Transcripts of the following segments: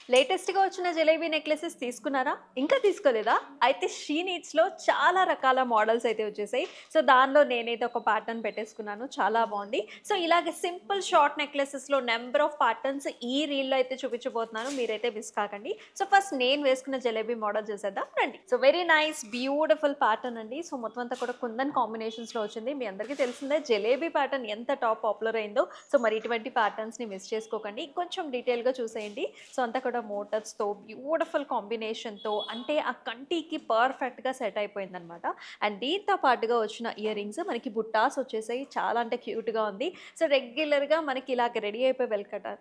లేటెస్ట్‌గా వచ్చిన జిలేబీ నెక్లెసెస్ తీసుకున్నారా? ఇంకా తీసుకోలేదా? అయితే షీ నీడ్స్‌లో చాలా రకాల మోడల్స్ అయితే వచ్చేసాయి. సో, దానిలో నేనైతే ఒక ప్యాటర్న్ పెట్టేసుకున్నాను. చాలా బావుంది. సో, ఇలాగ సింపుల్ షార్ట్ నెక్లెసెస్‌లో నంబర్ ఆఫ్ ప్యాటర్న్స్ ఈ రీల్‌లో అయితే చూపించబోతున్నాను. మీరైతే మిస్ కాకండి. సో, ఫస్ట్ నేను వేసుకున్న జలేబీ మోడల్ చూసేద్దాం రండి. So, very nice beautiful pattern అండి. సో, మొత్తం అంతా కూడా కుందన్ కాంబినేషన్స్‌లో వచ్చింది. మీ అందరికీ తెలిసిందే జలేబీ ప్యాటర్న్ ఎంత పాపులర్ అయిందో. సో, మరి ఇటువంటి ప్యాటర్న్స్‌ని మిస్ చేసుకోకండి. కొంచెం డీటెయిల్‌గా చూసేయండి. సో, అంతా కూడా మోటివ్స్‌తో బ్యూటిఫుల్ కాంబినేషన్‌తో అంటే ఆ కంటికి పర్ఫెక్ట్‌గా సెట్ అయిపోయిందనమాట. అండ్ దీంతో పాటుగా వచ్చిన ఇయర్ రింగ్స్ మనకి బుట్టాస్ వచ్చేసాయి. చాలా అంటే క్యూట్‌గా ఉంది. సో, రెగ్యులర్‌గా మనకి ఇలాగ రెడీ అయిపోయి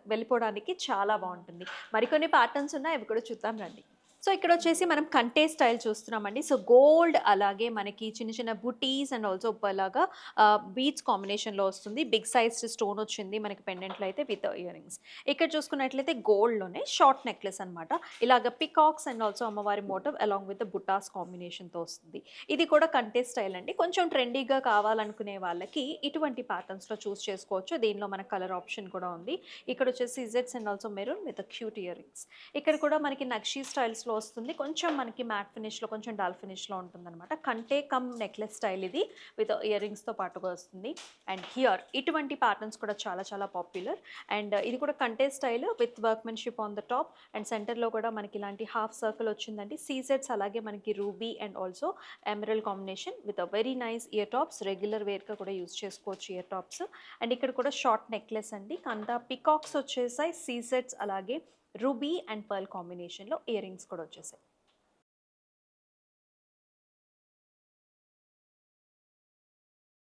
వెళ్ళిపోవడానికి చాలా బావుంటుంది. మరికొన్ని ప్యాటర్న్స్ ఉన్నాయి. అవి కూడా చూద్దాం రండి. సో, ఇక్కడొచ్చేసి మనం కంటే స్టైల్ చూస్తున్నామండి. సో, గోల్డ్ అలాగే మనకి చిన్న చిన్న బుటీస్ అండ్ ఆల్సో లాగా బీడ్స్ కాంబినేషన్‌లో వస్తుంది. బిగ్ సైజ్డ్ స్టోన్ వచ్చింది మనకి పెండెంట్‌లో అయితే విత్ ఇయర్ రింగ్స్. ఇక్కడ చూసుకున్నట్లయితే గోల్డ్‌లోనే షార్ట్ నెక్లెస్ అనమాట. ఇలాగ పికాక్స్ అండ్ ఆల్సో అమ్మవారి మోటివ్ అలాంగ్ విత్ బుట్టాస్ కాంబినేషన్‌తో వస్తుంది. ఇది కూడా కంటే స్టైల్ అండి. కొంచెం ట్రెండీగా కావాలనుకునే వాళ్ళకి ఇటువంటి ప్యాటర్న్స్‌లో చూస్ చేసుకోవచ్చు. దీనిలో మనకు కలర్ ఆప్షన్ కూడా ఉంది. ఇక్కడొచ్చేసి ఇజెట్స్ and also maroon with cute earrings. ఇక్కడ కూడా మనకి నక్షి స్టైల్స్‌లో వస్తుంది. కొంచెం మనకి మ్యాట్ ఫినిష్‌లో, కొంచెం డల్ ఫినిష్‌లో ఉంటుందనమాట. కంటే కమ్ నెక్లెస్ స్టైల్ ఇది విత్ ఇయర్ రింగ్స్‌తో పాటుగా వస్తుంది. అండ్ హియర్ ఇటువంటి ప్యాటర్న్స్ కూడా చాలా పాపులర్. అండ్ ఇది కూడా కంటే style with workmanship on the top and సెంటర్‌లో కూడా మనకి ఇలాంటి హాఫ్ సర్కిల్ వచ్చిందండి. సీజెడ్స్ అలాగే మనకి ruby and also emerald combination with very nice ear tops. Regular వేర్‌గా కూడా యూజ్ చేసుకోవచ్చు ఇయర్ టాప్స్. అండ్ ఇక్కడ కూడా షార్ట్ నెక్లెస్ అండి. కందా పికాక్స్ వచ్చేసాయి. సీజెడ్స్ అలాగే రూబీ అండ్ పర్ల్ కాంబినేషన్‌లో ఇయర్ రింగ్స్ కూడా వచ్చేసాయి.